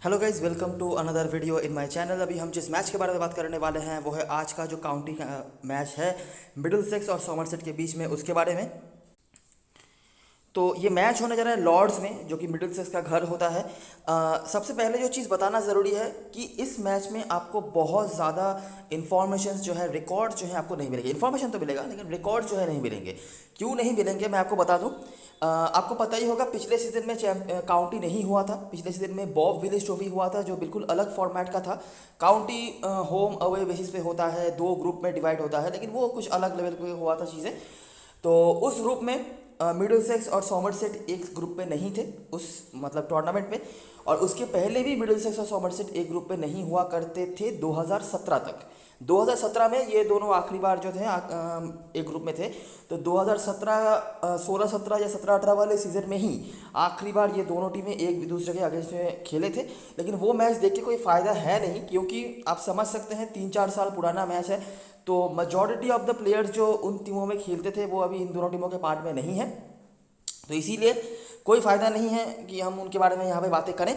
Hello guys, welcome to another video in my channel. अभी हम जिस मैच के बारे में बात करने वाले हैं वो है आज का जो काउंटी का मैच है मिडिलसेक्स और सॉमरसेट के बीच में, उसके बारे में। तो ये मैच होने जा रहा है लॉर्ड्स में, जो कि मिडिलसेक्स का घर होता है। सबसे पहले जो चीज़ बताना ज़रूरी है कि इस मैच में आपको बहुत ज़्यादा इन्फॉर्मेशन जो है, रिकॉर्ड जो है आपको नहीं मिलेंगे। इन्फॉर्मेशन तो मिलेगा लेकिन रिकॉर्ड जो है नहीं मिलेंगे। क्यों नहीं मिलेंगे मैं आपको बता दूं। आपको पता ही होगा पिछले सीजन में काउंटी नहीं हुआ था। पिछले सीजन में बॉब विलिस ट्रॉफी हुआ था जो बिल्कुल अलग फॉर्मेट का था। काउंटी होम अवे बेसिस पे होता है, दो ग्रुप में डिवाइड होता है, लेकिन वो कुछ अलग लेवल पे हुआ था चीज़ें। तो उस ग्रुप में मिडिलसेक्स और सॉमरसेट एक ग्रुप में नहीं थे उस मतलब टूर्नामेंट में। और उसके पहले भी मिडिलसेक्स और सॉमरसेट एक ग्रुप में नहीं हुआ करते थे 2017 तक। 2017 में ये दोनों आखिरी बार जो थे एक ग्रुप में थे। तो 2017 16-17 या 17-18 वाले सीजन में ही आखिरी बार ये दोनों टीमें एक दूसरे के अगेंस्ट में खेले थे। लेकिन वो मैच देख के कोई फ़ायदा है नहीं, क्योंकि आप समझ सकते हैं 3-4 साल पुराना मैच है। तो मेजॉरिटी ऑफ द प्लेयर्स जो उन टीमों में खेलते थे वो अभी इन दोनों टीमों के पार्ट में नहीं है। तो इसीलिए कोई फ़ायदा नहीं है कि हम उनके बारे में यहाँ पे बातें करें।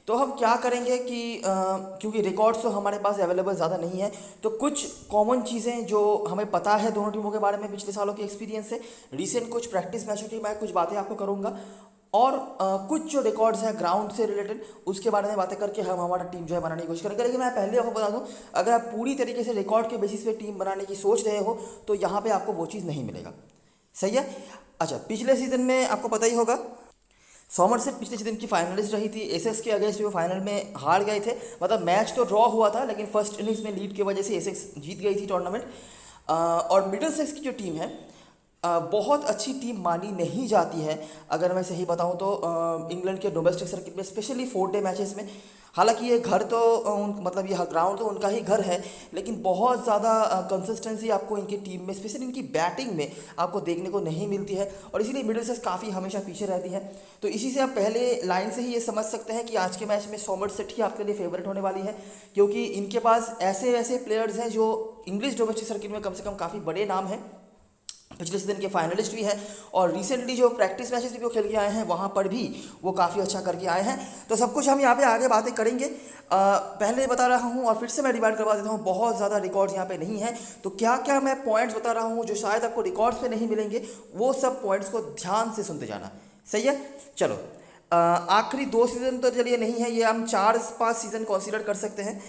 तो हम क्या करेंगे कि क्योंकि रिकॉर्ड्स तो हमारे पास अवेलेबल ज़्यादा नहीं है, तो कुछ कॉमन चीज़ें जो हमें पता है दोनों टीमों के बारे में पिछले सालों की एक्सपीरियंस से, रीसेंट कुछ प्रैक्टिस मैचों की मैं कुछ बातें आपको करूँगा। और कुछ जो रिकॉर्ड्स हैं ग्राउंड से रिलेटेड उसके बारे में बातें करके हम हमारा टीम जो है बनाने की कोशिश करेंगे। लेकिन मैं पहले आपको बता दूं, अगर आप पूरी तरीके से रिकॉर्ड के बेसिस पे टीम बनाने की सोच रहे हो तो यहाँ पे आपको वो चीज़ नहीं मिलेगा। सही है। अच्छा, पिछले सीजन में आपको पता ही होगा सॉमरसेट पिछले सीजन की फाइनलिस्ट रही थी। एसेक्स के अगेंस्ट वो फाइनल में हार गए थे। मतलब मैच तो ड्रॉ हुआ था लेकिन फर्स्ट इनिंग्स में लीड की वजह से एसेक्स जीत गई थी टूर्नामेंट। और मिडिलसेक्स की जो टीम है बहुत अच्छी टीम मानी नहीं जाती है, अगर मैं सही बताऊं तो इंग्लैंड के डोमेस्टिक सर्किट में, स्पेशली 4 डे मैचेस में। हालांकि ये घर तो मतलब ये ग्राउंड तो उनका ही घर है, लेकिन बहुत ज़्यादा कंसिस्टेंसी आपको इनकी टीम में, स्पेशली इनकी बैटिंग में आपको देखने को नहीं मिलती है। और इसीलिए मिडिलसेक्स काफ़ी हमेशा पीछे रहती है। तो इसी से आप पहले लाइन से ही ये समझ सकते हैं कि आज के मैच में सॉमरसेट ही आपके लिए फेवरेट होने वाली है, क्योंकि इनके पास ऐसे ऐसे प्लेयर्स हैं जो इंग्लिश डोमेस्टिक सर्किट में कम से कम काफ़ी बड़े नाम हैं, पिछले सीजन के फाइनलिस्ट भी हैं। और रिसेंटली जो प्रैक्टिस मैचेस भी वो खेल के आए हैं वहाँ पर भी वो काफ़ी अच्छा करके आए हैं। तो सब कुछ हम यहाँ पे आगे बातें करेंगे। पहले बता रहा हूँ और फिर से मैं डिवाइड करवा देता हूँ, बहुत ज़्यादा रिकॉर्ड्स यहाँ पे नहीं है। तो क्या क्या मैं पॉइंट्स बता रहा हूँ जो शायद आपको रिकॉर्ड्स पे नहीं मिलेंगे, वो सब पॉइंट्स को ध्यान से सुनते जाना। सही है। चलो, आखिरी 2 सीज़न तो चलिए नहीं है, ये हम 4-5 सीज़न कंसीडर कर सकते हैं।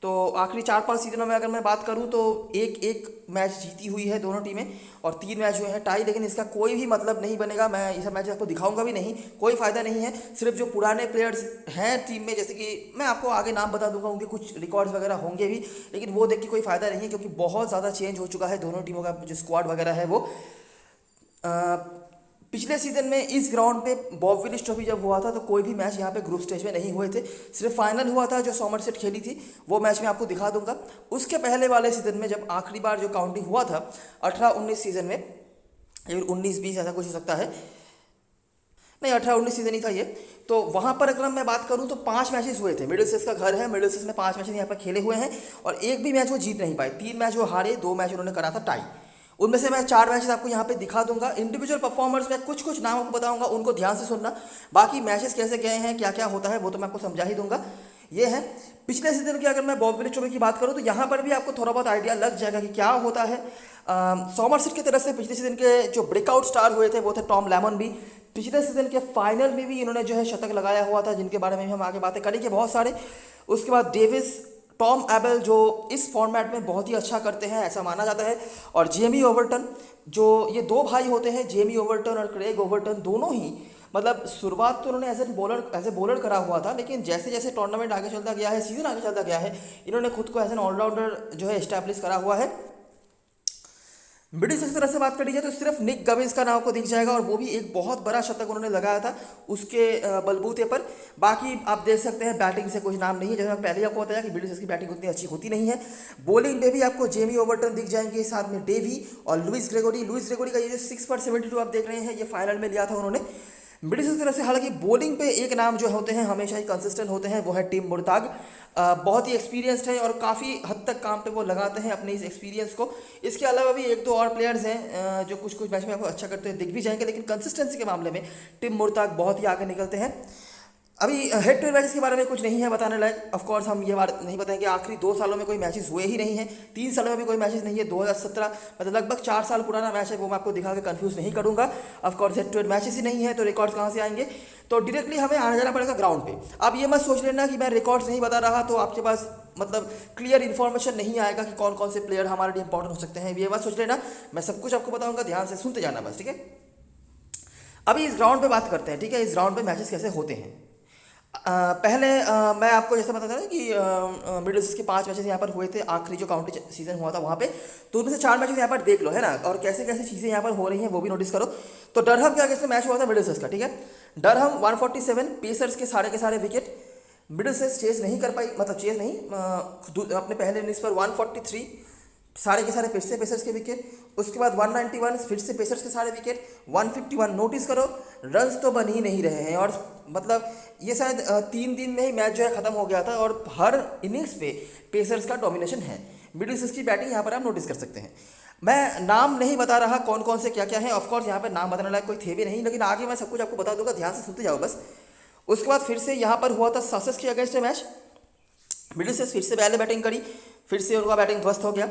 तो आखिरी 4-5 सीजनों में अगर मैं बात करूं तो एक एक मैच जीती हुई है दोनों टीमें और 3 मैच हुए हैं टाई। लेकिन इसका कोई भी मतलब नहीं बनेगा, मैं ये सब मैच आपको दिखाऊंगा भी नहीं, कोई फ़ायदा नहीं है। सिर्फ जो पुराने प्लेयर्स हैं टीम में, जैसे कि मैं आपको आगे नाम बता दूंगा, उनके कुछ रिकॉर्ड्स वगैरह होंगे भी, लेकिन वो देख के कोई फ़ायदा नहीं है, क्योंकि बहुत ज़्यादा चेंज हो चुका है दोनों टीमों का जो स्क्वाड वगैरह है वो। पिछले सीजन में इस ग्राउंड पे बॉब विलिस ट्रॉफी जब हुआ था तो कोई भी मैच यहाँ पे ग्रुप स्टेज में नहीं हुए थे। सिर्फ फाइनल हुआ था जो सॉमरसेट खेली थी, वो मैच मैं आपको दिखा दूंगा। उसके पहले वाले सीजन में जब आखिरी बार जो काउंटिंग हुआ था 18-19 सीजन में, या 19-20 ऐसा कुछ हो सकता है, नहीं 18-19 सीजन ही था ये। तो वहाँ पर अगर मैं बात करूँ तो 5 मैचेस हुए थे। मिडिलसेक्स का घर है, मिडिलसेक्स ने 5 मैचेस यहाँ पर खेले हुए हैं और एक भी मैच वो जीत नहीं पाए। 3 मैच वो हारे, 2 मैच उन्होंने करा था टाई। उनमें से मैं 4 मैचेस आपको यहाँ पे दिखा दूंगा। इंडिविजुअल परफॉर्मर्स में कुछ कुछ नाम आपको बताऊंगा, उनको ध्यान से सुनना। बाकी मैचेस कैसे गए हैं, क्या क्या होता है, वो तो मैं आपको समझा ही दूंगा। ये है पिछले सीजन की। अगर मैं बॉब विलिस ट्रॉफी की बात करूँ तो यहाँ पर भी आपको थोड़ा बहुत आइडिया लग जाएगा कि क्या होता है। सॉमरसेट की तरफ से पिछले सीजन के जो ब्रेकआउट स्टार हुए थे वो थे टॉम लेमन भी। पिछले सीजन के फाइनल में भी इन्होंने जो है शतक लगाया हुआ था, जिनके बारे में भी हम आगे बातें करेंगे बहुत सारे। उसके बाद डेविस, टॉम एबल जो इस फॉर्मेट में बहुत ही अच्छा करते हैं ऐसा माना जाता है, और जेमी ओवर्टन, जो ये 2 भाई होते हैं, जेमी ओवर्टन और क्रेग ओवर्टन, दोनों ही मतलब शुरुआत तो उन्होंने एज ए बॉलर करा हुआ था, लेकिन जैसे जैसे टूर्नामेंट आगे चलता गया है, सीजन आगे चलता गया है, इन्होंने खुद को एज एन ऑलराउंडर जो है इस्टेब्लिश करा हुआ है। मिडिलसेक्स की तरफ से बात करी जाए तो सिर्फ निक गविंस का नाम आपको दिख जाएगा, और वो भी एक बहुत बड़ा शतक उन्होंने लगाया था उसके बलबूते पर। बाकी आप देख सकते हैं बैटिंग से कुछ नाम नहीं है, जैसे मैं पहले आपको बताया कि मिडिलसेक्स की बैटिंग उतनी अच्छी होती नहीं है। बॉलिंग में भी आपको जेमी ओवर्टन दिख जाएंगे, साथ में डेवी और लुइस ग्रेगोरी का ये जो 6/72 आप देख रहे हैं, ये फाइनल में लिया था उन्होंने मिडिलसेक्स की तरफ से। हालांकि बॉलिंग पे एक नाम जो होते हैं हमेशा ही कंसिस्टेंट होते हैं, वो है टिम मुर्ताग। बहुत ही एक्सपीरियंस्ड है और काफ़ी हद तक काम पे वो लगाते हैं अपने इस एक्सपीरियंस को। इसके अलावा भी 1-2 और प्लेयर्स हैं जो कुछ कुछ मैच में आपको अच्छा करते हुए दिख भी जाएंगे, लेकिन कंसिस्टेंसी के मामले में टिम मुर्ताग बहुत ही आगे निकलते हैं। अभी हेड टू हेड मैचेस के बारे में कुछ नहीं है बताने लायक। ऑफ कोर्स हम ये बात नहीं बताएंगे आखिरी 2 सालों में कोई मैचेस हुए ही नहीं है, 3 सालों में भी कोई मैचेस नहीं है। 2017 मतलब लगभग 4 साल पुराना मैच है, वो मैं आपको दिखा के कंफ्यूज नहीं करूंगा। Of course head to head matches ही नहीं है तो रिकॉर्ड्स कहाँ से आएंगे, तो डायरेक्टली हमें आना जाना पड़ेगा ग्राउंड पे। अब ये मत सोच लेना कि मैं रिकॉर्ड्स नहीं बता रहा तो आपके पास मतलब क्लियर इन्फॉर्मेशन नहीं आएगा कि कौन कौन से प्लेयर हमारे लिए इंपॉर्टेंट हो सकते हैं, ये मत सोच लेना। मैं सब कुछ आपको बताऊंगा, ध्यान से सुनते जाना बस, ठीक है। अभी इस ग्राउंड पे बात करते हैं, ठीक है। इस ग्राउंड पे मैचेस कैसे होते हैं। पहले मैं आपको जैसे बताता था कि मिडिल ईस्ट के 5 मैचेस यहाँ पर हुए थे, आखिरी जो काउंटी सीजन हुआ था वहाँ पे, तो उनमें से 4 मैचेस यहाँ पर देख लो, है ना। और कैसे कैसे चीज़ें यहाँ पर हो रही हैं वो भी नोटिस करो। तो डरहम के आगे से मैच हुआ था मिडिल ईस्ट का, ठीक है। डरहम 147, पेसर्स के सारे विकेट। मिडिल ईस्ट चेज नहीं कर पाई, मतलब चेज नहीं, अपने पहले इनिंग्स पर 143 सारे के सारे फिर से पेसर्स के विकेट। उसके बाद 191 फिर से पेसर्स के सारे विकेट। 151 नोटिस करो रन्स तो बन ही नहीं रहे हैं, और मतलब ये शायद 3 दिन में ही मैच जो है ख़त्म हो गया था, और हर इनिंग्स पे पेसर्स का डोमिनेशन है। मिडिल ईस्ट की बैटिंग यहाँ पर आप नोटिस कर सकते हैं। मैं नाम नहीं बता रहा कौन कौन से क्या क्या है, ऑफकोर्स यहाँ पर नाम बताने लायक कोई थे भी नहीं, लेकिन आगे मैं सब कुछ आपको बता दूंगा, ध्यान से सुनते जाओ बस। उसके बाद फिर से यहाँ पर हुआ था ससेक्स के अगेंस्ट मैच। मिडिल ईस्ट फिर से पहले बैटिंग करी, फिर से उनका बैटिंग ध्वस्त हो गया,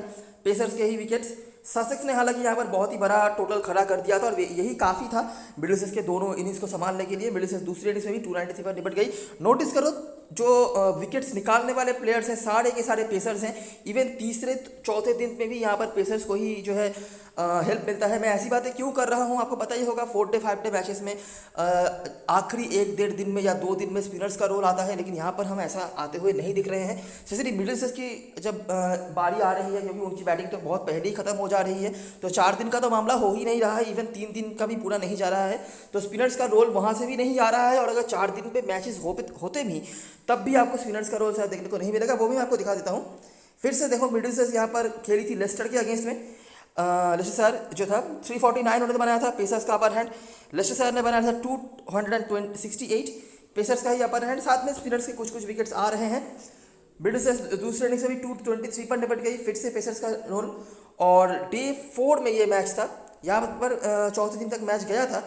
पेसर्स के ही विकेट्स। ससेक्स ने हालांकि यहाँ पर बहुत ही बड़ा टोटल खड़ा कर दिया था, और यही काफ़ी था मिडिल ईस्ट के दोनों इनिंग्स को संभालने के लिए। मिडिल ईस्ट दूसरे इनिंग्स में भी 293 पर निपट गई। नोटिस करो जो विकेट्स निकालने वाले प्लेयर्स हैं सारे के सारे पेसर्स हैं। इवन तीसरे चौथे दिन में भी यहाँ पर पेसर्स को ही जो है हेल्प मिलता है। मैं ऐसी बातें क्यों कर रहा हूँ आपको पता ही होगा, 4 डे 5 डे मैचेस में आखिरी 1-1.5 दिन में या 2 दिन में स्पिनर्स का रोल आता है, लेकिन यहाँ पर हम ऐसा आते हुए नहीं दिख रहे हैं। स्पेशली मिडिल ईस्ट की जब बारी आ रही है, क्योंकि उनकी बैटिंग तो बहुत पहले ही खत्म हो जा रही है, तो 4 दिन का तो मामला हो ही नहीं रहा है, इवन 3 दिन का भी पूरा नहीं जा रहा है, तो स्पिनर्स का रोल वहाँ से भी नहीं आ रहा है। और अगर 4 दिन पे मैचेस होते भी तब भी आपको स्पिनर्स का रोल शायद देखने को नहीं मिलेगा, वो भी मैं आपको दिखा देता हूँ। फिर से देखो मिडिल ईस्ट यहाँ पर खेली थी लेस्टर के अगेंस्ट में। लेस्टर जो था 349 उन्होंने बनाया था, पेसर्स का अपर हैंड। लेस्टर ने बनाया था 268, पेसर्स का ही अपर हैंड, साथ में स्पिनर्स के कुछ कुछ विकेट्स आ रहे हैं। मिडिल ईस्ट दूसरे इनिंग्स में भी 223 पर निपट गई, फिर से पेसर्स का रोल। और डे 4 में ये मैच था, यहाँ पर चौथे दिन तक मैच गया था।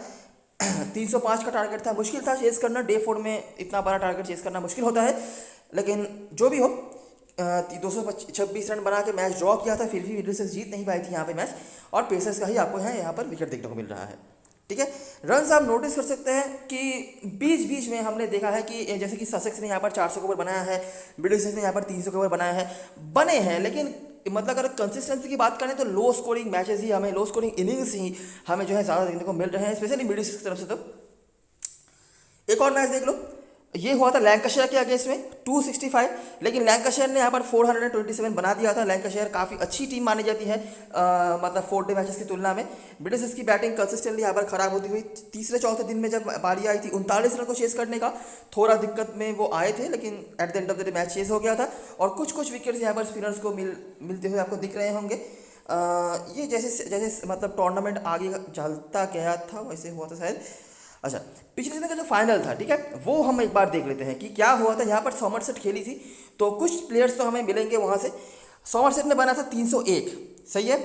305 का टारगेट था, मुश्किल था चेस करना, डे 4 में इतना बड़ा टारगेट चेस करना मुश्किल होता है, लेकिन जो भी हो 226 रन बना के मैच ड्रॉ किया था, फिर भी मिडिल ईस्ट जीत नहीं पाई थी यहाँ पे मैच, और पेसर्स का ही आपको यहाँ पर विकेट देखने को मिल रहा है, ठीक है। रन्स आप नोटिस कर सकते हैं कि बीच बीच में हमने देखा है कि जैसे कि ससेक्स ने यहाँ पर 400 के ओवर बनाया है, मिडिल ईस्ट ने यहाँ पर 300 के ओवर बनाया है, बने हैं, लेकिन मतलब अगर कंसिस्टेंसी की बात करें तो लो स्कोरिंग मैचेस ही हमें, लो स्कोरिंग इनिंग्स ही हमें जो है ज़्यादा देखने को मिल रहे हैं, स्पेशली मिडिल ईस्ट की तरफ से। तो एक और मैच देख लो, ये हुआ था लैंकाशायर के अगेंस्ट में 265, लेकिन लैंकाशायर ने यहाँ पर 427 बना दिया था। लैंकाशायर काफ़ी अच्छी टीम मानी जाती है, मतलब 4 डे मैचेस की तुलना में। मिडिल ईस्ट की बैटिंग कंसिस्टेंटली यहाँ पर खराब होती हुई तीसरे चौथे दिन में जब बारी आई थी 39 रन को चेस करने का, थोड़ा दिक्कत में वो आए थे, लेकिन at the end of the day match chase हो गया था, और कुछ कुछ विकेट्स यहाँ पर स्पिनर्स को मिलते हुए आपको दिख रहे होंगे। ये जैसे जैसे मतलब टूर्नामेंट आगे चलता गया था वैसे हुआ था शायद। अच्छा, पिछले सीजन का जो फाइनल था, ठीक है, वो हम एक बार देख लेते हैं कि क्या हुआ था। यहाँ पर सॉमरसेट खेली थी, तो कुछ प्लेयर्स तो हमें मिलेंगे वहाँ से। सॉमरसेट ने बनाया था 301, सही है।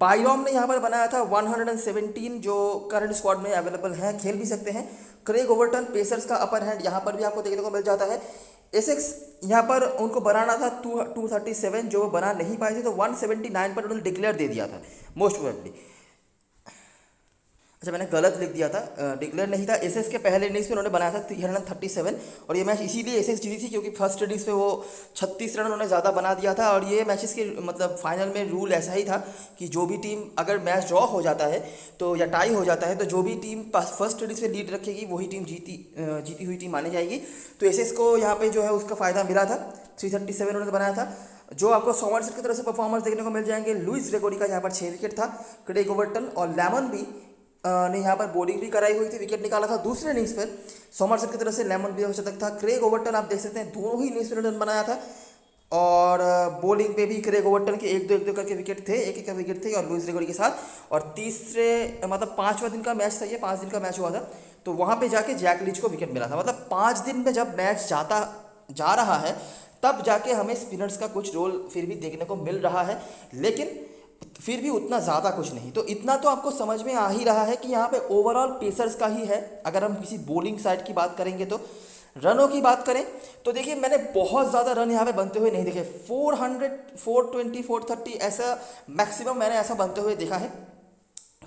बायरॉम ने यहाँ पर बनाया था 117, जो करंट स्क्वाड में अवेलेबल हैं, खेल भी सकते हैं। क्रेग ओवर्टन पेसर्स का अपर हैंड यहाँ पर भी आपको देखने को मिल जाता है। एसेक्स यहाँ पर उनको बनाना था 237, जो वो बना नहीं पाए थे, तो 179 पर उन्होंने डिक्लेयर दे दिया था मोस्ट प्रोबेबली। अच्छा, मैंने गलत लिख दिया था, डिक्लेयर नहीं था। एसएस के पहले इनिंग्स में उन्होंने बनाया था 337, और ये मैच इसीलिए एसएस जीती थी क्योंकि फर्स्ट इनिंग्स पे वो 36 रन उन्होंने ज़्यादा बना दिया था। और ये मैचेस के मतलब फाइनल में रूल ऐसा ही था कि जो भी टीम अगर मैच ड्रॉ हो जाता है तो या टाई हो जाता है, तो जो भी टीम फर्स्ट इनिंग्स में लीड रखेगी वही टीम जीती हुई टीम मानी जाएगी। तो एसएस को यहाँ पर जो है उसका फ़ायदा मिला था, 337 उन्होंने बनाया था। जो आपको सॉमरसेट की तरफ से परफॉर्मेंस देखने को मिल जाएंगे, लुइस ग्रेगोरी का यहाँ पर 6 विकेट था, क्रेग ओवर्टन और लेमन भी ने यहाँ पर बॉलिंग भी कराई हुई थी, विकेट निकाला था दूसरे इनिंग्स पर। सॉमरसेट की तरफ से लेमन भी शतक था। क्रेग ओवर्टन आप देख सकते हैं दोनों ही इनिंग्स पर रन बनाया था, और बॉलिंग पे भी क्रेग ओवर्टन के 1-2 करके विकेट थे, एक विकेट थे, और लुइस ग्रेगोरी के साथ। और तीसरे मतलब 5वां दिन का मैच था, ये 5 दिन का मैच हुआ था, तो वहाँ पे जाके जैक लीच को विकेट मिला था। मतलब 5 दिन में जब मैच जा रहा है तब जाके हमें स्पिनर्स का कुछ रोल फिर भी देखने को मिल रहा है। लेकिन फिर भी उतना ज़्यादा कुछ नहीं। तो इतना तो आपको समझ में आ ही रहा है कि यहाँ पे ओवरऑल पेसर्स का ही है। अगर हम किसी बॉलिंग साइड की बात करेंगे तो रनों की बात करें तो देखिए मैंने बहुत ज़्यादा रन यहाँ पे बनते हुए नहीं देखे। 400, 420, 430 ऐसा मैक्सिमम मैंने ऐसा बनते हुए देखा है।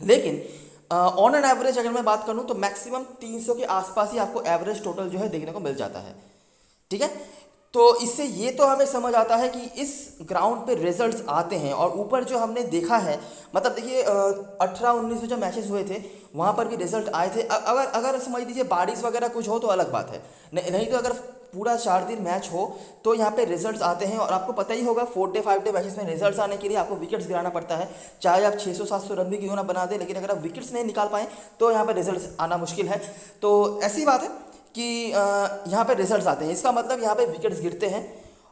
लेकिन ऑन एन एवरेज अगर मैं बात करूँ तो मैक्सिमम 300 के आसपास ही आपको एवरेज टोटल जो है देखने को मिल जाता है। ठीक है, तो इससे ये तो हमें समझ आता है कि इस ग्राउंड पे रिजल्ट्स आते हैं। और ऊपर जो हमने देखा है, मतलब देखिए 18-19 में जो मैचेस हुए थे वहाँ पर भी रिजल्ट आए थे। अगर अगर समझ लीजिए बारिश वगैरह कुछ हो तो अलग बात है, नहीं तो अगर पूरा 4 दिन मैच हो तो यहाँ पे रिजल्ट्स आते हैं। और आपको पता ही होगा 4 डे 5 डे मैचेस में रिजल्ट्स आने के लिए आपको विकेट्स गिराना पड़ता है। चाहे आप 600-700 रन भी क्यों ना बना दें, लेकिन अगर आप विकेट्स नहीं निकाल पाएँ तो यहाँ पर रिजल्ट्स आना मुश्किल है। तो ऐसी बात है कि यहाँ पे रिजल्ट्स आते हैं, इसका मतलब यहाँ पे विकेट्स गिरते हैं।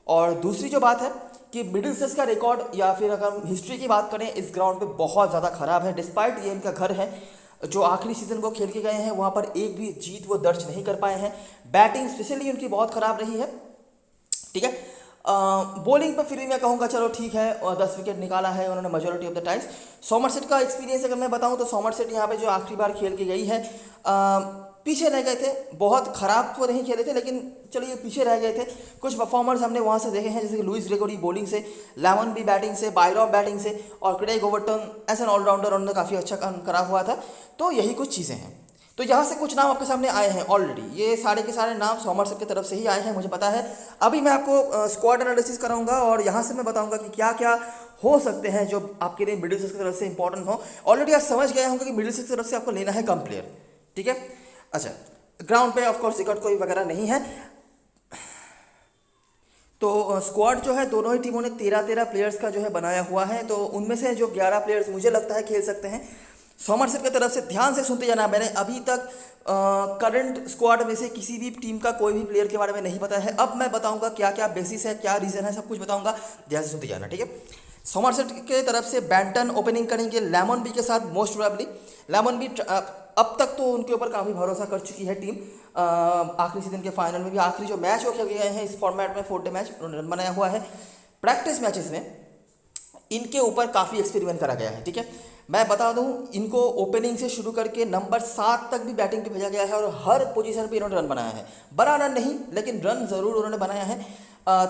और दूसरी जो बात है कि मिडिलसेक्स का रिकॉर्ड या फिर अगर हम हिस्ट्री की बात करें इस ग्राउंड पे बहुत ज़्यादा ख़राब है। डिस्पाइट ये इनका घर है, जो आखिरी सीज़न वो खेल के गए हैं वहाँ पर एक भी जीत वो दर्ज नहीं कर पाए हैं। बैटिंग स्पेशली उनकी बहुत ख़राब रही है। ठीक है, बॉलिंग पर फिर भी मैं कहूँगा चलो ठीक है, और 10 विकेट निकाला है उन्होंने majority of the times. Somerset का एक्सपीरियंस अगर मैं बताऊँ तो सॉमरसेट यहाँ पे जो आखिरी बार खेल के गई है पीछे रह गए थे। बहुत ख़राब तो नहीं खेले थे, लेकिन चलिए पीछे रह गए थे। कुछ परफॉर्मर्स हमने वहाँ से देखे हैं, जैसे कि लुइस ग्रेगोरी बॉलिंग से, लेमन बी बैटिंग से, बायरॉन बैटिंग से, और Craig Overton as an all-rounder उन्होंने काफ़ी अच्छा काम करा हुआ था। तो यही कुछ चीज़ें हैं। तो यहाँ से कुछ नाम आपके सामने आए हैं ऑलरेडी, ये सारे के सारे नाम सॉमरसेट की तरफ से ही आए हैं, मुझे पता है। अभी मैं आपको स्क्वाड एनालिसिस कराऊंगा और यहाँ से मैं बताऊंगा कि क्या क्या हो सकते हैं जो आपके लिए मिडिल सिक्स की तरफ से इंपॉर्टेंट हो। ऑलरेडी आप समझ गए होंगे कि मिडिल सिक्स की तरफ से आपको लेना है कम प्लेयर। ठीक है, अच्छा ग्राउंड पे ऑफकोर्स रिकॉर्ड कोई वगैरह नहीं है। तो स्क्वाड जो है दोनों ही टीमों ने 13-13 प्लेयर्स का जो है बनाया हुआ है। तो उनमें से जो 11 प्लेयर्स मुझे लगता है खेल सकते हैं। सॉमरसेट की तरफ से ध्यान से सुनते जाना, मैंने अभी तक करंट स्क्वाड में से किसी भी टीम का कोई भी प्लेयर के बारे में नहीं बताया है। अब मैं बताऊंगा क्या क्या बेसिस है, क्या रीज़न है, सब कुछ बताऊंगा, ध्यान से सुनते जाना। ठीक है, सॉमरसेट के तरफ से बैंटन ओपनिंग करेंगे लेमन बी के साथ मोस्ट प्रोबेबली। लेमन बी अब तक तो उनके ऊपर काफ़ी भरोसा कर चुकी है टीम। आखिरी सीजन के फाइनल में भी आखिरी जो मैच वो खेल गए हैं इस फॉर्मेट में 4 डे मैच उन्होंने रन बनाया हुआ है। प्रैक्टिस मैचेस में इनके ऊपर काफ़ी एक्सपेरिमेंट करा गया है। ठीक है, मैं बता दूं इनको ओपनिंग से शुरू करके नंबर 7 तक भी बैटिंग पे भेजा गया है और हर पोजीशन पे इन्होंने रन बनाया है। बड़ा रन नहीं, लेकिन रन ज़रूर उन्होंने बनाया है।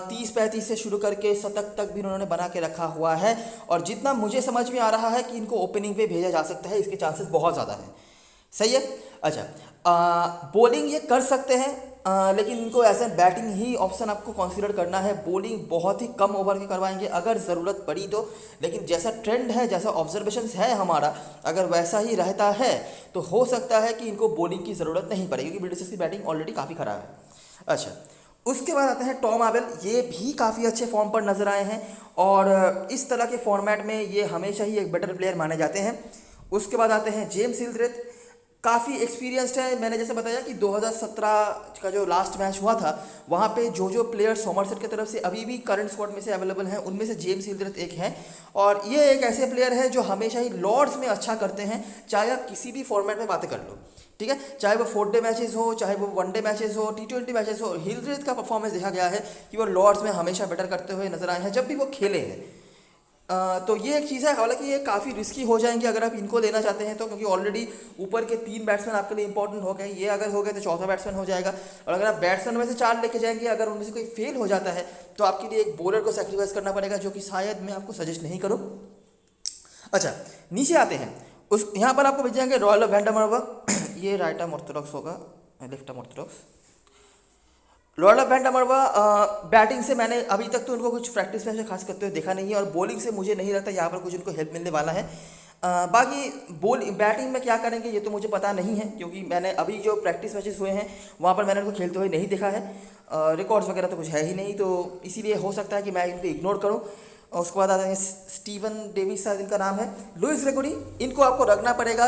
30-35 से शुरू करके शतक तक भी उन्होंने बना के रखा हुआ है। और जितना मुझे समझ में आ रहा है कि इनको ओपनिंग पे भेजा जा सकता है, इसके चांसेस बहुत ज़्यादा हैं। सही है, अच्छा बॉलिंग ये कर सकते हैं, लेकिन इनको एज एन बैटिंग ही ऑप्शन आपको कंसीडर करना है। बॉलिंग बहुत ही कम ओवर के करवाएंगे अगर ज़रूरत पड़ी तो, लेकिन जैसा ट्रेंड है, जैसा ऑब्जर्वेशंस है हमारा, अगर वैसा ही रहता है तो हो सकता है कि इनको बॉलिंग की ज़रूरत नहीं पड़ेगी, क्योंकि मिडिलसेक्स की बैटिंग ऑलरेडी काफ़ी ख़राब है। अच्छा, उसके बाद आते हैं टॉम आबेल, ये भी काफ़ी अच्छे फॉर्म पर नज़र आए हैं और इस तरह के फॉर्मेट में ये हमेशा ही एक बेटर प्लेयर माने जाते हैं। उसके बाद आते हैं जेम्स हिल्ड्रेथ, काफ़ी एक्सपीरियंस्ड है। मैंने जैसे बताया कि 2017 का जो लास्ट मैच हुआ था वहाँ पे जो प्लेयर्स सॉमरसेट की तरफ से अभी भी करंट स्क्वाड में से अवेलेबल हैं उनमें से जेम्स हिल्ड्रेथ एक है। और ये एक ऐसे प्लेयर है जो हमेशा ही लॉर्ड्स में अच्छा करते हैं, चाहे आप किसी भी फॉर्मेट में बातें कर लो। ठीक है, चाहे वो 4 डे मैचेस हो, चाहे वो 1 डे मैचेस हो, T20 मैचेस हो, हिल्ड्रेथ का परफॉर्मेंस देखा गया है कि वो लॉर्ड्स में हमेशा बेटर करते हुए नजर आए हैं जब भी वो खेले हैं। तो ये एक चीज़ है। हालांकि ये काफ़ी रिस्की हो जाएंगे अगर आप इनको लेना चाहते हैं तो, क्योंकि ऑलरेडी ऊपर के 3 बैट्समैन आपके लिए इंपॉर्टेंट हो गए। ये अगर हो गए तो चौथा बैट्समैन हो जाएगा। और अगर आप बैट्समैन में से 4 लेके जाएंगे, अगर उनमें से कोई फेल हो जाता है तो आपके लिए एक बॉलर को सेक्रीफाइस करना पड़ेगा, जो कि शायद मैं आपको सजेस्ट नहीं करूँ। अच्छा, नीचे आते हैं, उस यहाँ पर आपको मिल जाएंगे रॉयल वैन मर्वा, ये राइट आर्म ऑर्थोडॉक्स होगा, left arm orthodox. Roelof van Merwe batting से मैंने अभी तक तो उनको कुछ प्रैक्टिस में से खास करते हुए देखा नहीं है, और बॉलिंग से मुझे नहीं लगता यहाँ पर कुछ उनको हेल्प मिलने वाला है। बाकी बैटिंग में क्या करेंगे ये तो मुझे पता नहीं है, क्योंकि मैंने अभी जो प्रैक्टिस मैचेस हुए हैं वहाँ पर मैंने उनको खेलते हुए नहीं देखा है। रिकॉर्ड्स वगैरह तो कुछ है ही नहीं, तो इसीलिए हो सकता है कि मैं इनको इग्नोर करूँ। और उसके बाद आते हैं स्टीवन डेविस शायद इनका नाम है, लुइस ग्रेगोरी, इनको आपको रखना पड़ेगा।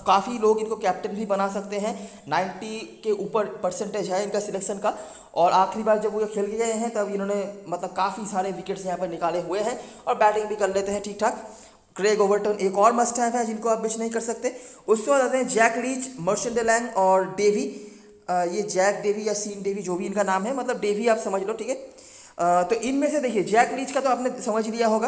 काफ़ी लोग इनको कैप्टन भी बना सकते हैं, 90 के ऊपर परसेंटेज है इनका सिलेक्शन का। और आखिरी बार जब वो खेल के गए हैं तब इन्होंने मतलब काफ़ी सारे विकेट्स यहाँ पर निकाले हुए हैं और बैटिंग भी कर लेते हैं ठीक ठाक। क्रेग ओवर्टन एक और मस्ट हैव है जिनको आप मिस नहीं कर सकते। उसके बाद आते हैं जैक लीच, मर्चेंट लैंग और डेवी। ये जैक डेवी या सीन डेवी जो भी इनका नाम है, मतलब डेवी आप समझ लो, ठीक है। तो इनमें से देखिए जैक लीच का तो आपने समझ लिया होगा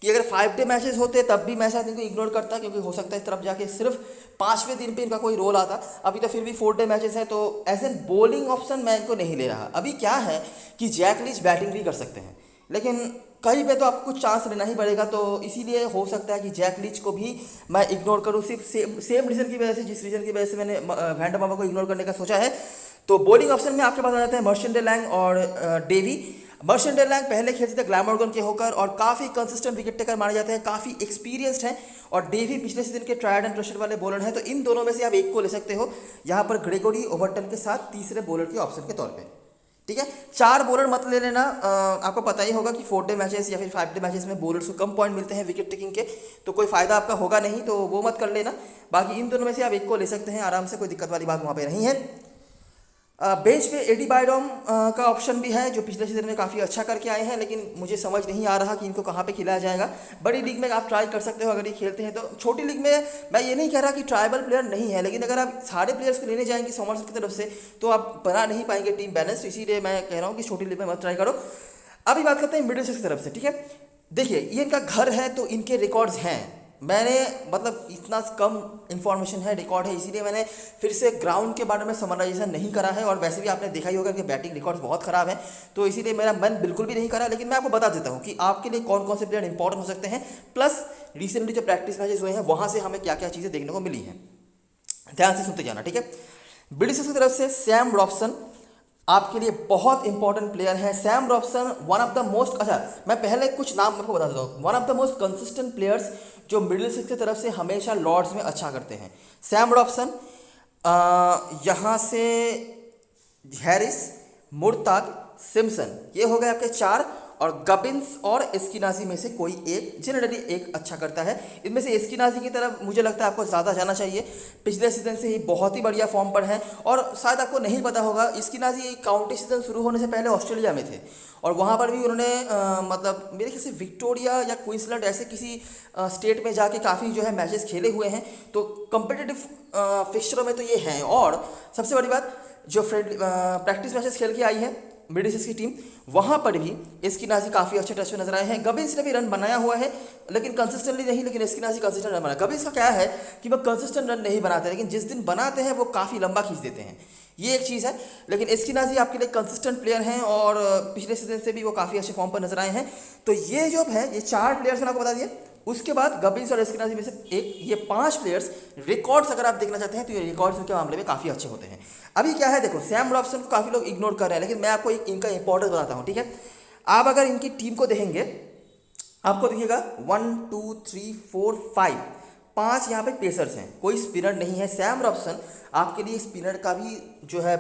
कि अगर 5 डे मैचेस होते तब भी मैं शायद इनको इग्नोर करता, क्योंकि हो सकता है इस तरफ जाके सिर्फ 5वें दिन पे इनका कोई रोल आता। अभी तो फिर भी 4 डे मैचेस हैं, तो एज एन बॉलिंग ऑप्शन मैं इनको नहीं ले रहा। अभी क्या है कि जैक लीच बैटिंग भी कर सकते हैं, लेकिन कहीं पे तो आपको कुछ चांस लेना ही पड़ेगा, तो इसीलिए हो सकता है कि जैक लीच को भी मैं इग्नोर करूँ, सिर्फ सेम रीज़न की वजह से जिस रीज़न की वजह से मैंने वैंडर वार्नर को इग्नोर करने का सोचा है। तो बॉलिंग ऑप्शन में आपके पास आ जाते हैं मर्चेंट डे लैंग और डेवी। मर्चेंट डे लैंग पहले खेलते थे ग्लैमरगन के होकर और काफ़ी कंसिस्टेंट विकेट टेकर माने जाते हैं, काफ़ी एक्सपीरियंस्ड हैं, और डेवी पिछले सीजन के ट्रायड एंड ट्रस्टेड वाले बॉलर हैं। तो इन दोनों में से आप एक को ले सकते हो यहाँ पर ग्रेगोरी ओवर्टन के साथ तीसरे बॉलर के ऑप्शन के तौर पर। ठीक है, 4 बॉलर मत ले लेना। आपको पता ही होगा कि 4 डे मैचेस या फिर 5 डे मैचेस में बॉलर्स को कम पॉइंट मिलते हैं विकेट टेकिंग के, तो कोई फायदा आपका होगा नहीं, तो वो मत कर लेना। बाकी इन दोनों में से आप एक को ले सकते हैं आराम से, कोई दिक्कत वाली बात वहाँ पे नहीं है। बेंच पे एडी बायडॉम का ऑप्शन भी है, जो पिछले सीजन में काफ़ी अच्छा करके आए हैं, लेकिन मुझे समझ नहीं आ रहा कि इनको कहाँ पे खिलाया जाएगा। बड़ी लीग में आप ट्राई कर सकते हो अगर ये खेलते हैं तो। छोटी लीग में मैं ये नहीं कह रहा कि ट्राइबल प्लेयर नहीं है, लेकिन अगर आप सारे प्लेयर्स को लेने जाएंगे सोमरसेट की तरफ से तो आप बना नहीं पाएंगे टीम बैलेंस, इसीलिए मैं कह रहा हूँ कि छोटी लीग में मत ट्राई करो। अभी बात करते हैं मिडिलसेक्स की तरफ से। ठीक है, देखिए ये इनका घर है तो इनके रिकॉर्ड्स हैं, मैंने मतलब इतना कम इन्फॉर्मेशन है, रिकॉर्ड है, इसीलिए मैंने फिर से ग्राउंड के बारे में समराइजेशन नहीं करा है। और वैसे भी आपने देखा ही होगा कि बैटिंग रिकॉर्ड्स बहुत ख़राब है, तो इसीलिए मेरा मन बिल्कुल भी नहीं करा। लेकिन मैं आपको बता देता हूँ कि आपके लिए कौन कौन से प्लेयर इंपॉर्टेंट हो सकते हैं, प्लस रिसेंटली जो प्रैक्टिस मैचेस हुए हैं वहाँ से हमें क्या क्या चीज़ें देखने को मिली हैं। ध्यान से सुनते जाना, ठीक है। ब्रिटिश की तरफ से सैम रॉबसन आपके लिए बहुत इंपॉर्टेंट प्लेयर है। Sam Robson one of the most, अच्छा मैं पहले कुछ नाम आपको बता देता हूँ, one of the most consistent players जो मिडिल सिक्स की तरफ से हमेशा लॉर्ड्स में अच्छा करते हैं। सैम रॉबसन, यहाँ से हैरिस, मुर्ताग, सिम्सन, ये हो गए आपके 4, और गबिन्स और एस्किनाजी में से कोई एक, जनरली एक अच्छा करता है। इनमें से एस्किनाजी की तरफ मुझे लगता है आपको ज़्यादा जाना चाहिए, पिछले सीजन से ही बहुत ही बढ़िया फॉर्म पर है। और शायद आपको नहीं पता होगा, एस्किनाजी काउंटी सीजन शुरू होने से पहले ऑस्ट्रेलिया में थे, और वहाँ पर भी उन्होंने मतलब मेरे ख्याल से विक्टोरिया या क्वींसलैंड ऐसे किसी स्टेट में जाके काफ़ी जो है मैचेस खेले हुए हैं, तो कम्पिटिटिव फिक्चरों में तो ये हैं। और सबसे बड़ी बात, जो प्रैक्टिस मैचेस खेल के आई है मिडिलसेक्स की टीम, वहाँ पर भी एस्किनाजी काफ़ी अच्छे टच में नजर आए हैं। गबिन्स ने भी रन बनाया हुआ है, लेकिन कंसिस्टेंटली नहीं, लेकिन एस्किनाजी कंसिस्टेंट रन बनाया। गबिन्स का क्या है कि वो कंसिस्टेंट रन नहीं बनाते, लेकिन जिस दिन बनाते हैं वो काफ़ी लंबा खींच देते हैं, ये एक चीज़ है। लेकिन एस्किनाजी आपके लिए कंसिस्टेंट प्लेयर हैं, और पिछले सीजन से भी वो काफ़ी अच्छे फॉर्म पर नजर आए हैं। तो ये जो है, ये 4 प्लेयर्स मैंने आपको बता दिए। उसके बाद गबिन्स और एस्किनाजी में से एक, ये 5 प्लेयर्स रिकॉर्ड्स अगर आप देखना चाहते हैं तो ये रिकॉर्ड्स के मामले में काफ़ी अच्छे होते हैं। अभी क्या है, देखो सैम रॉबसन को काफ़ी लोग इग्नोर कर रहे हैं, लेकिन मैं आपको एक इनका इंपॉर्टेंस बताता हूँ, ठीक है। आप अगर इनकी टीम को देखेंगे, आपको दिखेगा 1 2 3 4 5 यहाँ पे पेसर्स हैं, कोई स्पिनर नहीं है। सैम रॉबसन आपके लिए स्पिनर का भी जो है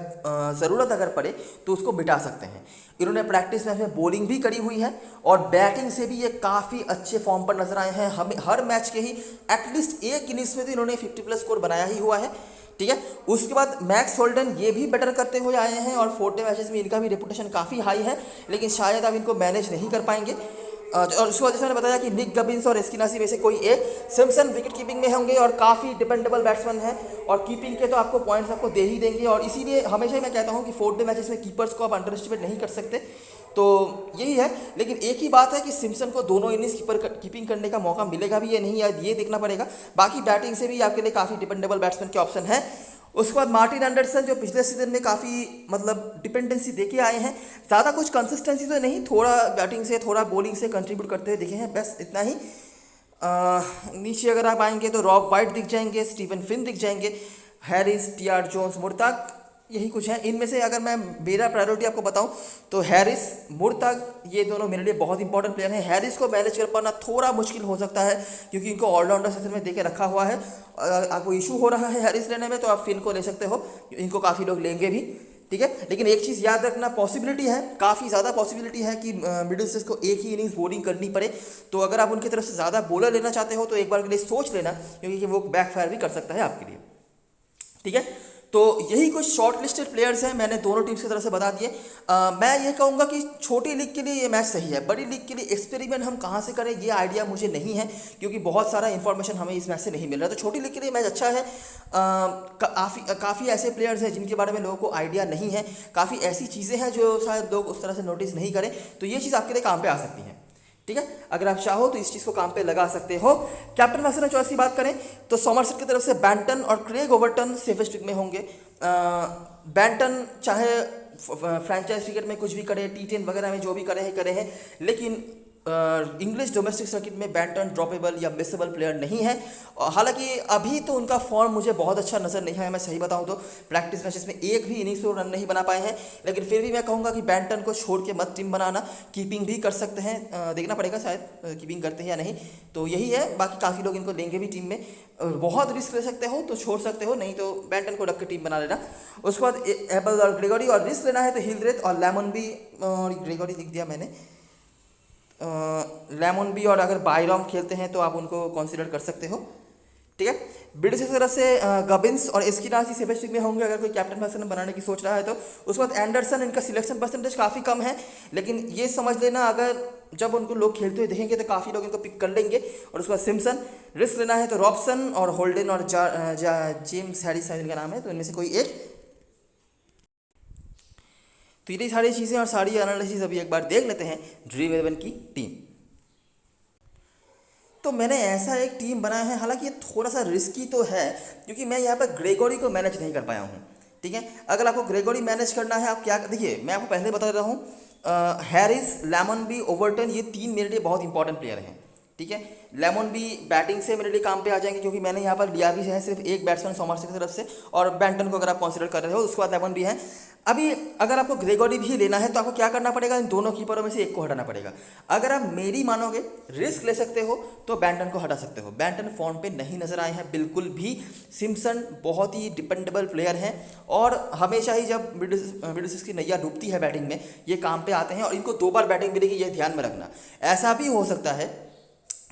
ज़रूरत अगर पड़े तो उसको बिठा सकते हैं। इन्होंने प्रैक्टिस मैच में बॉलिंग भी करी हुई है, और बैटिंग से भी ये काफ़ी अच्छे फॉर्म पर नजर आए हैं। हमें हर मैच के ही एटलीस्ट एक इनिंग्स में तो इन्होंने 50+ स्कोर बनाया ही हुआ है, ठीक है। उसके बाद मैक्स होल्डन, ये भी बेटर करते हुए आए हैं, और 4 डे मैचेस में इनका भी रेपुटेशन काफ़ी हाई है, लेकिन शायद आप इनको मैनेज नहीं कर पाएंगे। और उसके बाद जैसे मैंने बताया कि निक गबिन्स और एस्किनाजी में से कोई एक। सिम्सन विकेट कीपिंग में होंगे और काफ़ी डिपेंडेबल बैट्समैन है, और कीपिंग के तो आपको पॉइंट्स आपको दे ही देंगे, और इसीलिए हमेशा ही मैं कहता हूँ कि 4 डे मैचेस में कीपर्स को आप अंडर एस्टिमेट नहीं कर सकते, तो यही है। लेकिन एक ही बात है कि सिम्सन को दोनों इनिंग्स कीपिंग करने का मौका मिलेगा भी या नहीं, ये देखना पड़ेगा। बाकी बैटिंग से भी आपके लिए काफ़ी डिपेंडेबल बैट्समैन के ऑप्शन है। उसके बाद मार्टिन एंडरसन, जो पिछले सीजन में काफ़ी मतलब डिपेंडेंसी देके आए हैं, ज़्यादा कुछ कंसिस्टेंसी तो नहीं, थोड़ा बैटिंग से थोड़ा बॉलिंग से कंट्रीब्यूट करते हुए दिखे हैं, बस इतना ही। नीचे अगर आप आएंगे तो रॉब वाइट दिख जाएंगे, स्टीवन फिन दिख जाएंगे, हैरिस, टी.आर. जोन्स, मुर्ताग, यही कुछ है। इनमें से अगर मैं मेरा प्रायोरिटी आपको बताऊं तो हैरिस, मुर्ताग, ये दोनों मेरे लिए बहुत इंपॉर्टेंट प्लेयर हैं। हैरिस को मैनेज कर पाना थोड़ा मुश्किल हो सकता है, क्योंकि इनको ऑलराउंडर सेशन में देके रखा हुआ है। आपको इशू हो रहा है हैरिस लेने में तो आप फिन को ले सकते हो, इनको काफ़ी लोग लेंगे भी, ठीक है। लेकिन एक चीज़ याद रखना, पॉसिबिलिटी है, काफ़ी ज़्यादा पॉसिबिलिटी है कि मिडिलसेक्स को एक ही इनिंग्स बॉलिंग करनी पड़े, तो अगर आप उनकी तरफ से ज़्यादा बॉलर लेना चाहते हो तो एक बार के लिए सोच लेना, क्योंकि वो बैकफायर भी कर सकता है आपके लिए, ठीक है। तो यही कुछ शॉर्ट लिस्टेड प्लेयर्स हैं, मैंने दोनों टीम्स की तरफ से बता दिए। मैं ये कहूँगा कि छोटी लीग के लिए ये मैच सही है, बड़ी लीग के लिए एक्सपेरिमेंट हम कहाँ से करें ये आइडिया मुझे नहीं है, क्योंकि बहुत सारा इन्फॉर्मेशन हमें इस मैच से नहीं मिल रहा है। तो छोटी लीग के लिए मैच अच्छा है। काफ़ी ऐसे प्लेयर्स हैं जिनके बारे में लोगों को आइडिया नहीं है, काफ़ी ऐसी चीज़ें हैं जो शायद लोग उस तरह से नोटिस नहीं करें, तो ये चीज़ आपके लिए काम पे आ सकती है, ठीक है, अगर आप चाहो तो इस चीज़ को काम पे लगा सकते हो। कैप्टन मैक्सवेल चॉइस की बात करें तो सॉमरसेट की तरफ से बैंटन और क्रेग ओवर्टन सेफेस्ट पिक में होंगे। बैंटन चाहे फ्रेंचाइज क्रिकेट में कुछ भी करे, T10 वगैरह में जो भी करे हैं, लेकिन इंग्लिश डोमेस्टिक सर्किट में बैंटन ड्रॉपेबल या मिसेबल प्लेयर नहीं है। हालांकि अभी तो उनका फॉर्म मुझे बहुत अच्छा नज़र नहीं आया, मैं सही बताऊं तो प्रैक्टिस मैचेस में एक भी इनिंग्स पे रन नहीं बना पाए हैं, लेकिन फिर भी मैं कहूंगा कि बैंटन को छोड़ के मत टीम बनाना। कीपिंग भी कर सकते हैं, देखना पड़ेगा शायद कीपिंग करते हैं या नहीं, तो यही है। बाकी काफ़ी लोग इनको लेंगे भी टीम में। बहुत रिस्क ले सकते हो तो छोड़ सकते हो, नहीं तो बैंटन को रख के टीम बना लेना। उसके बाद एबल और ग्रेगोरी, और रिस्क लेना है तो हिलड्रेथ और लेमन भी, और ग्रेगोरी लिख दिया मैंने, लेमन भी, और अगर बायरॉम खेलते हैं तो आप उनको कंसीडर कर सकते हो। ठीक है, ब्रिटिश की तरफ से गबिन्स और एस्किनासी सेफेस्ट पिक में होंगे अगर कोई कैप्टन पर्सन बनाने की सोच रहा है तो। उसके बाद एंडरसन, इनका सिलेक्शन परसेंटेज काफ़ी कम है, लेकिन ये समझ लेना अगर जब उनको लोग खेलते हुए देखेंगे तो काफ़ी लोग इनको पिक कर लेंगे। और उसके बाद सिम्पसन। रिस्क लेना है तो रॉबसन और होल्डन और जेम्स हैरिस इनका नाम है, तो इनमें से कोई एक। तो ये सारी चीज़ें और सारी एनालिसिस अभी एक बार देख लेते हैं ड्रीम 11 की टीम। तो मैंने ऐसा एक टीम बनाया है, हालांकि ये थोड़ा सा रिस्की तो है क्योंकि मैं यहाँ पर ग्रेगोरी को मैनेज नहीं कर पाया हूँ। ठीक है, अगर आपको ग्रेगोरी मैनेज करना है, आप क्या, देखिए मैं आपको पहले बता रहा हूँ, हैरिस, लेमन बी, ओवर्टन, ये तीन मेरे लिए बहुत इंपॉर्टेंट प्लेयर हैं। ठीक है, लेमन भी बैटिंग से मेरे लिए काम पे आ जाएंगे क्योंकि मैंने यहाँ पर लिया भी है सिर्फ एक बैट्समैन सॉमरसेट की तरफ से, और बैंटन को अगर आप कंसीडर कर रहे हो, उसके बाद लेमन भी है। अभी अगर आपको ग्रेगोरी भी लेना है तो आपको क्या करना पड़ेगा, इन दोनों कीपरों में से एक को हटाना पड़ेगा। अगर आप मेरी मानोगे, रिस्क ले सकते हो तो बैंटन को हटा सकते हो। बैंटन फॉर्म पे नहीं नजर आए हैं बिल्कुल भी। सिम्पसन बहुत ही डिपेंडेबल प्लेयर हैं और हमेशा ही जब मिडिल की नैया डूबती है बैटिंग में, ये काम पे आते हैं और इनको 2 बार बैटिंग मिलेगी, ये ध्यान में रखना। ऐसा भी हो सकता है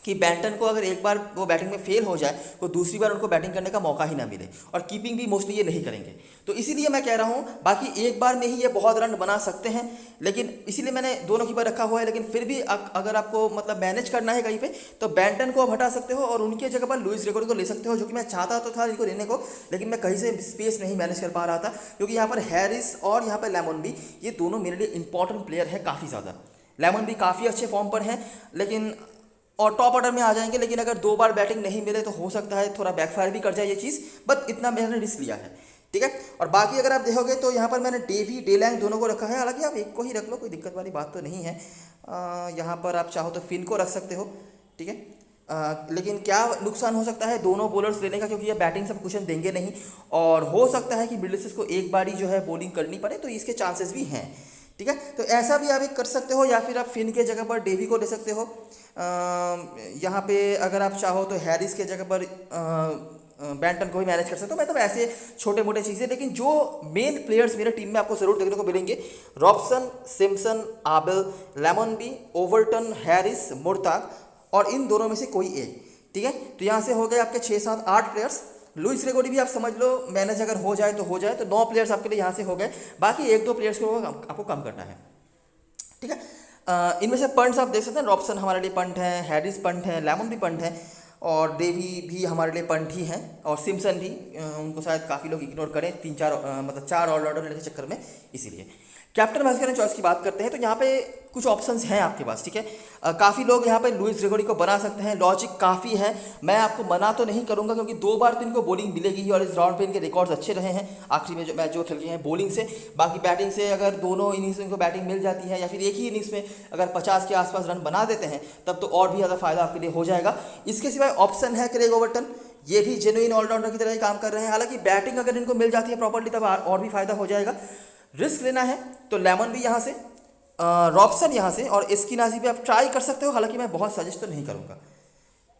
कि बैंटन को अगर एक बार वो बैटिंग में फेल हो जाए तो दूसरी बार उनको बैटिंग करने का मौका ही ना मिले, और कीपिंग भी मोस्टली ये नहीं करेंगे। तो इसीलिए मैं कह रहा हूँ, बाकी एक बार में ही ये बहुत रन बना सकते हैं, लेकिन इसीलिए मैंने दोनों कीपर रखा हुआ है। लेकिन फिर भी अगर आपको मतलब मैनेज करना है कहीं पे, तो बैंटन को आप हटा सकते हो और उनकी जगह पर लुइस ग्रेगोरी को ले सकते हो, जो कि मैं चाहता तो था इनको लेने को, लेकिन मैं कहीं से स्पेस नहीं मैनेज कर पा रहा था क्योंकि यहाँ पर हैरिस और यहाँ पर लेमन भी, ये दोनों मेरे लिए इंपॉर्टेंट प्लेयर है काफ़ी ज़्यादा। लेमन भी काफ़ी अच्छे फॉर्म पर हैं, लेकिन और टॉप ऑर्डर में आ जाएंगे, लेकिन अगर 2 बार बैटिंग नहीं मिले तो हो सकता है थोड़ा बैकफायर भी कर जाए ये चीज़, बट इतना मैंने रिस्क लिया है। ठीक है, और बाकी अगर आप देखोगे तो यहाँ पर मैंने डेवी, डेलैंग दोनों को रखा है। हालांकि आप एक को ही रख लो, कोई दिक्कत वाली बात तो नहीं है। यहाँ पर आप चाहो तो फिन को रख सकते हो। ठीक है, लेकिन क्या नुकसान हो सकता है दोनों बॉलर्स लेने का, क्योंकि ये बैटिंग सब कुशन देंगे नहीं, और हो सकता है कि मिडिल को एक बारी जो है बॉलिंग करनी पड़े, तो इसके चांसेस भी हैं। ठीक है, तो ऐसा भी आप एक कर सकते हो, या फिर आप फिन के जगह पर डेवी को ले सकते हो। यहाँ पे अगर आप चाहो तो हैरिस के जगह पर बैंटन को भी मैनेज कर सकते हो। मतलब ऐसे छोटे मोटे चीज़ें, लेकिन जो मेन प्लेयर्स मेरे टीम में आपको ज़रूर देखने को मिलेंगे, Robson, Simpson, Abell, Lammonby, Overton, Harris, Murtagh, और इन दोनों में से कोई एक। ठीक है, तो यहाँ से हो गए आपके 6, 7, 8 प्लेयर्स। लुइस ग्रेगोरी भी आप समझ लो मैनेज अगर हो जाए तो 9 प्लेयर्स आपके लिए यहाँ से हो गए। बाकी 1-2 प्लेयर्स को आपको कम करना है। ठीक है, इनमें से पंट्स आप देख सकते हैं, रॉबसन हमारे लिए पंट है, हैरिस पंट है, लेमन भी पंट है, और डेवी भी हमारे लिए पंट ही हैं, और सिम्पसन भी, उनको शायद काफ़ी लोग इग्नोर करें 3-4 मतलब 4 ऑलराउंडर लेने के चक्कर में, इसीलिए। कैप्टन वाइस कैप्टन चॉइस की बात करते हैं तो यहाँ पे कुछ ऑप्शंस हैं आपके पास। ठीक है, काफ़ी लोग यहाँ पे लुइस ग्रेगोरी को बना सकते हैं, लॉजिक काफ़ी है, मैं आपको मना तो नहीं करूँगा क्योंकि 2 बार तो इनको बॉलिंग मिलेगी ही, और इस राउंड पे इनके रिकॉर्ड्स अच्छे रहे हैं आखिरी में जो मैच जो खेल रहे हैं बॉलिंग से। बाकी बैटिंग से अगर दोनों इनिंग्स में इनको बैटिंग मिल जाती है, या फिर एक ही इनिंग्स में अगर 50 के आसपास रन बना देते हैं, तब तो और भी ज़्यादा फायदा आपके लिए हो जाएगा। इसके सिवाय ऑप्शन है क्रेग ओवर्टन, ये भी जेन्युइन ऑलराउंडर की तरह ही काम कर रहे हैं। हालांकि बैटिंग अगर इनको मिल जाती है प्रॉपर्ली तब और भी फायदा हो जाएगा। रिस्क लेना है तो लेमन भी यहाँ से, रॉबसन यहाँ से, और एस्किनासी भी आप ट्राई कर सकते हो, हालांकि मैं बहुत सजेस्ट तो नहीं करूँगा।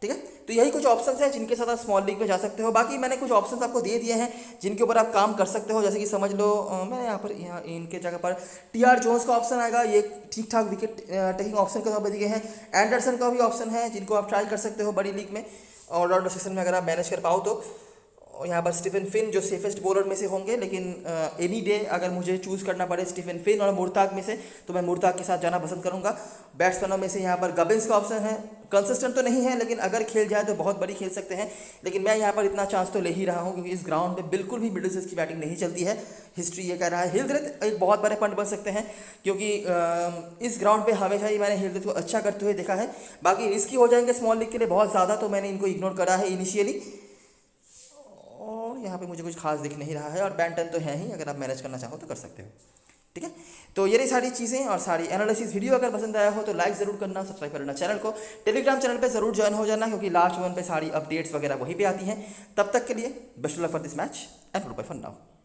ठीक है, तो यही कुछ ऑप्शंस हैं जिनके साथ आप स्मॉल लीग में जा सकते हो। बाकी मैंने कुछ ऑप्शंस आपको दे दिए हैं जिनके ऊपर आप काम कर सकते हो, जैसे कि समझ लो मैं यहाँ इनके जगह पर TR जोन्स का ऑप्शन आएगा, ये ठीक ठाक विकेट टेकिंग ऑप्शन के तौर पर दिए हैं। एंडरसन का भी ऑप्शन है जिनको आप ट्राई कर सकते हो बड़ी लीग में, ऑलराउंडर सेक्शन में अगर आप मैनेज कर पाओ तो। और यहाँ पर स्टीफन फिन जो सेफेस्ट बॉलर में से होंगे, लेकिन एनी डे अगर मुझे चूज़ करना पड़े स्टीफन फिन और मुर्ताक में से, तो मैं मुर्ताक के साथ जाना पसंद करूँगा। बैट्समैनों में से यहाँ पर गबिन्स का ऑप्शन है, कंसिस्टेंट तो नहीं है लेकिन अगर खेल जाए तो बहुत बड़ी खेल सकते हैं, लेकिन मैं यहाँ पर इतना चांस तो ले ही रहा हूँ क्योंकि इस ग्राउंड पे बिल्कुल भी मिडिलसेक्स की बैटिंग नहीं चलती है। हिस्ट्री ये कह रहा है हिल्ड्रेथ एक बहुत बड़े पंट बन सकते हैं क्योंकि इस ग्राउंड पे हमेशा ही मैंने हिल्ड्रेथ को अच्छा करते हुए देखा है। बाकी रिस्की हो जाएंगे स्मॉल लीग के लिए बहुत ज़्यादा, तो मैंने इनको इग्नोर करा है इनिशियली, और यहाँ पे मुझे कुछ खास दिख नहीं रहा है। और बैंटन तो है ही, अगर आप मैनेज करना चाहो तो कर सकते हो। ठीक है, तो ये रही सारी चीज़ें और सारी एनालिसिस। वीडियो अगर पसंद आया हो तो लाइक ज़रूर करना, सब्सक्राइब करना चैनल को, टेलीग्राम चैनल पे ज़रूर ज्वाइन हो जाना क्योंकि लास्ट वन पे सारी अपडेट्स वगैरह वहीं पे आती हैं। तब तक के लिए best of luck for this match and goodbye for now.